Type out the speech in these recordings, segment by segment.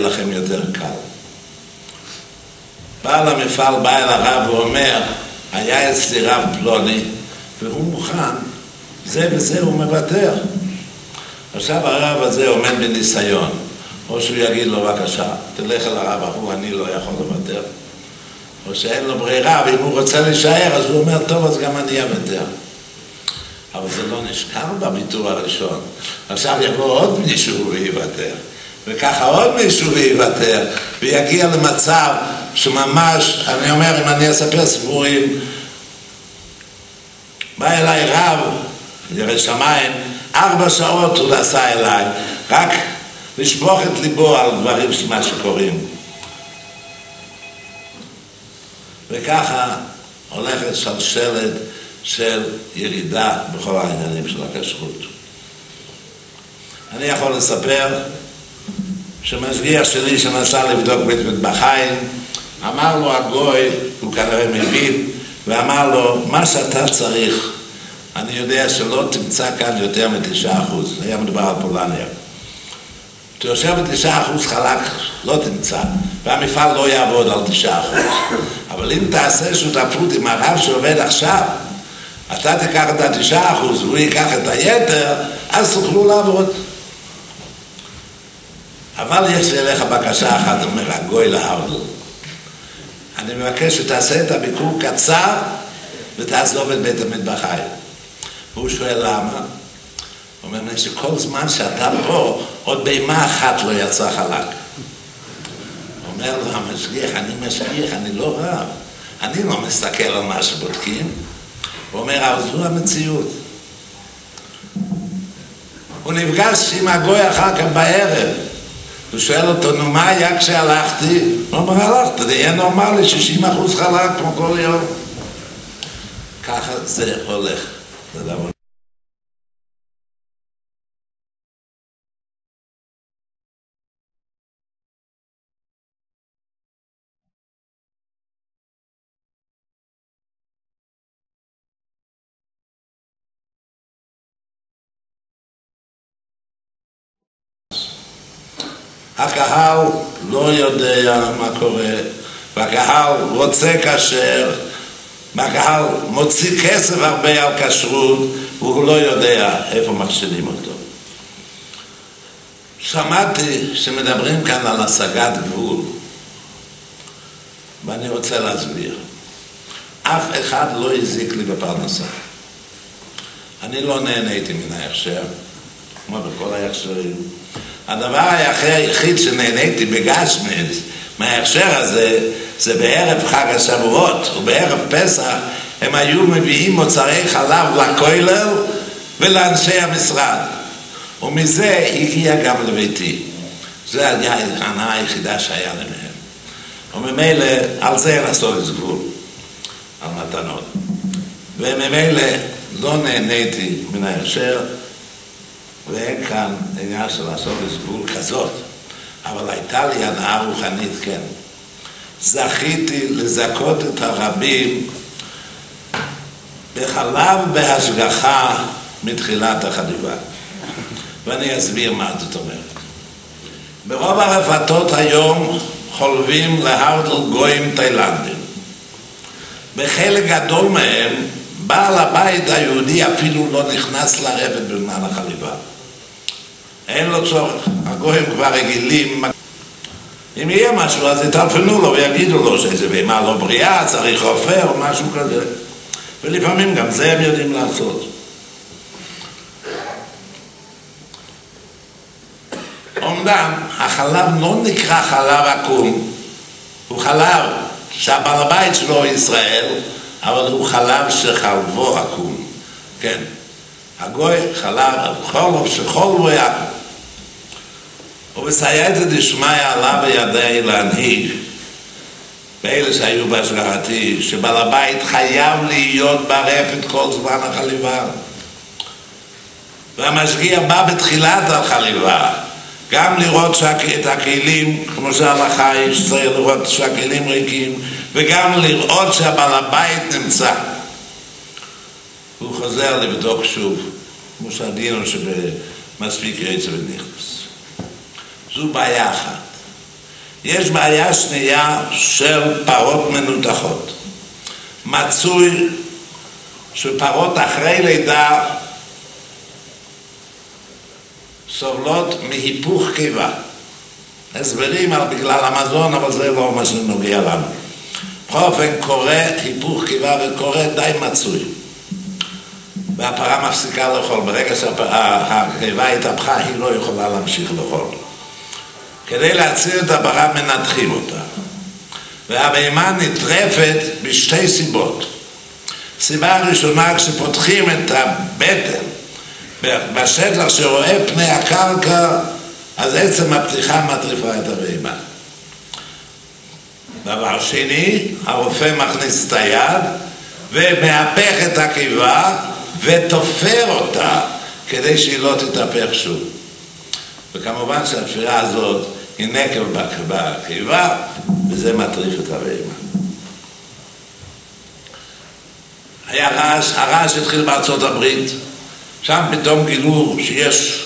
לכם יותר קל. בעל המפעל בא אל הרב ואומר, היה אצלי רב פלוני, והוא מוכן, זה וזה הוא מוותר. עכשיו הרב הזה עומד בניסיון, או שהוא יגיד לו, בבקשה, תלך אל הרב ההוא, אני לא יכול לוותר. או שאין לו ברירה, ואם הוא רוצה להישאר, אז הוא אומר, טוב, אז גם אני אוותר. אבל זה לא נשכר בביטור הראשון. עכשיו יבוא עוד מישהו ויוותר. וככה עוד מישהו ויוותר, ויגיע למצב שממש, אני אומר, אם אני אספר סיפורים, בא אליי רב, ירא שמיים, 4 שעות הוא עשה אליי, רק לשפוך את ליבו על דברים מה שקורים. וככה הולכת שלשלת של ירידה בכל העניינים של הכשרות. אני יכול לספר שמשגיח שלי שנסע לבדוק בית מטבחיים, אמר לו הגוי, הוא כנראה מבין, ואמר לו, מה שאתה צריך, אני יודע שלא תמצא כאן יותר מ9%, היה מדובר על פולניה. אתה יושב ב9% חלק, לא תמצא, והמפעל לא יעבוד על 9%. אבל אם תעשה שותפות עם הרב שעובד עכשיו, אתה תיקח את 9%, והוא ייקח את היתר, אז תוכלו לעבוד. אבל יש לי אליך בקשה אחת, אומר הגוי להרדל. אני מבקש שתעשה את הביקור קצר, ותעזוב את בית המטבחיים. והוא שואל למה? הוא אומר שכל זמן שאתה פה, עוד בימה אחת לא יצא חלק. אומר לו המשגיח, אני משגיח, אני לא רב. אני לא מסתכל על מה שבודקים. הוא אומר, אבל זו המציאות. הוא נפגש עם הגוי אחר כך בערב. הוא שואל אותו, נו מה היה כשהלכתי? הוא אומר, הלכת, זה יהיה נורמלי, 60% חלק כמו כל יום. ככה זה הולך. זה דבר. הקהל לא יודע מה קורה, והקהל רוצה כשר, והקהל מוציא כסף הרבה על כשרות, והוא לא יודע איפה מכשירים אותו. שמעתי שמדברים כאן על השגת גבול, ואני רוצה להסביר. אף אחד לא הזיק לי בפרנסה. אני לא נהניתי מן ההכשר, כמו בכל ההכשרים. הדבר היחיד שנהניתי בגשמית מההכשר הזה, זה בערב חג השבועות ובערב פסח הם היו מביאים מוצרי חלב לכולל ולאנשי המשרד, ומזה הגיע גם לביתי. זה היה ההנאה היחידה שהיה להם. וממילא על זה לעשות את גבול, על מתנות. וממילא לא נהניתי מן ההכשר, ואין כאן עניין של לעשות גבול כזאת, אבל הייתה לי הנאה רוחנית, כן. זכיתי לזכות את הרבים בחלב בהשגחה מתחילת החליבה. ואני אסביר מה זאת אומרת. ברוב הרפתות היום חולבים להרדל גויים תאילנדים. בחלק גדול מהם בעל הבית היהודי אפילו לא נכנס לרפת בזמן החליבה. אין לו צורך, הגויים כבר רגילים. אם יהיה משהו אז יטלפנו לו ויגידו לו שזה בהמה לא בריאה, צריך רופא או משהו כזה. ולפעמים גם זה הם יודעים לעשות. אומנם החלב לא נקרא חלב עקום, הוא חלב שהבעל הבית שלו הוא ישראל, אבל הוא חלב שחלבו עקום. כן, הגוי חלב חולב שחולבו עקום. ובסייעתא דשמיא עלה בידי להנהיג באלה שהיו בהשגחתי, שבעל הבית חייב להיות ברפת כל זמן החליבה. והמשגיח בא בתחילת החליבה, גם לראות את הכלים, כמו שההלכה היא שצריך לראות שהכלים ריקים, וגם לראות שהבעל הבית נמצא. הוא חוזר לבדוק שוב, כמו שהדינו שבמספיק רצה ונכנס. זו בעיה אחת. יש בעיה שנייה של פרות מנותחות. מצוי שפרות אחרי לידה סובלות מהיפוך קיבה. הסברים על בגלל המזון, אבל זה לא מה שנוגע לנו. בכל אופן קורה היפוך קיבה וקורה די מצוי. והפרה מפסיקה לאכול. ברגע שהקיבה התהפכה, היא לא יכולה להמשיך לאכול. כדי להציל את הפרה מנתחים אותה. והבהמה נטרפת בשתי סיבות. סיבה הראשונה, כשפותחים את הבטן בשטח שרואה פני הקרקע, אז עצם הפתיחה מטריפה את הבהמה. דבר שני, הרופא מכניס את היד ומהפך את הקיבה ותופר אותה כדי שהיא לא תתהפך שוב. וכמובן שהתפירה הזאת היא נקב בקיבה, וזה מטריף את הבהמה. היה הרעש התחיל בארצות הברית, שם פתאום גילו שיש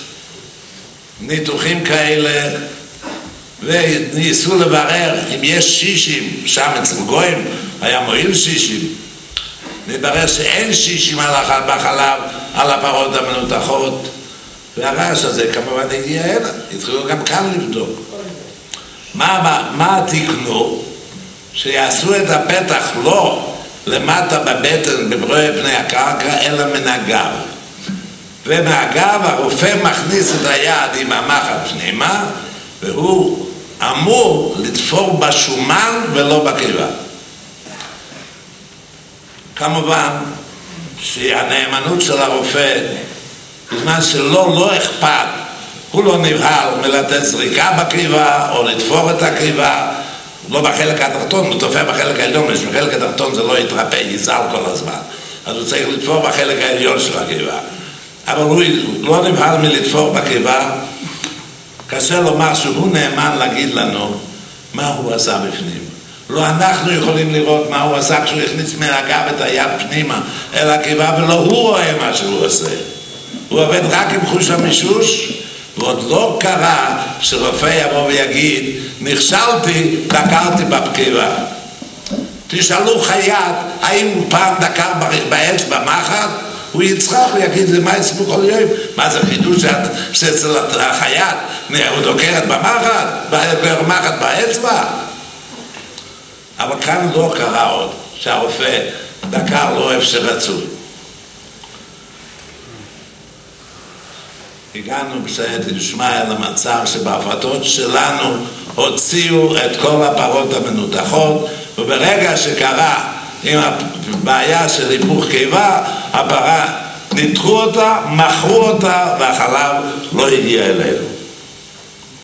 ניתוחים כאלה, וניסו לברר אם יש שישים, שם אצל גויים היה מועיל שישים. נתברר שאין שישים בחלב על הפרות המנותחות, והרעש הזה כמובן הגיע הנה, התחילו גם כאן לבדוק. מה תקנו? שיעשו את הפתח לא למטה בבטן בברואה פני הקרקע, אלא מן הגב. ומהגב הרופא מכניס את היד עם המחט פנימה, והוא אמור לתפור בשומן ולא בקיבה. כמובן שהנאמנות של הרופא, בזמן שלא לא אכפת, הוא לא נבהל מלתת זריקה בקיבה או לתפור את הקיבה, לא בחלק התחתון, הוא תופר בחלק העליון, בחלק התחתון זה לא יתרפא, יזל כל הזמן, אז הוא צריך לתפור בחלק העליון של הקיבה. אבל הוא לא נבהל מלתפור בקיבה. קשה לומר שהוא נאמן להגיד לנו מה הוא עשה בפנים. לא אנחנו יכולים לראות מה הוא עשה כשהוא הכניס מהגב את היד פנימה אל הקיבה, ולא הוא רואה מה שהוא עושה. הוא עובד רק עם חוש המישוש, ועוד לא קרה שרופא יבוא ויגיד נכשלתי, דקרתי בקיבה. תשאלו חייט האם הוא פעם דקר באצבע מחט, הוא יצחק ויגיד זה מה יספו כל יום, מה זה חידוש שאצל החייט הוא דוקרת במחט באצבע. אבל כאן לא קרה עוד שהרופא דקר לא איפה שרצוי. הגענו בסייעתא דשמיא למצב שבהפרטות שלנו הוציאו את כל הפרות המנותחות, וברגע שקרה עם הבעיה של היפוך קיבה, הפרה ניתחו אותה, מכרו אותה, והחלב לא הגיע אלינו.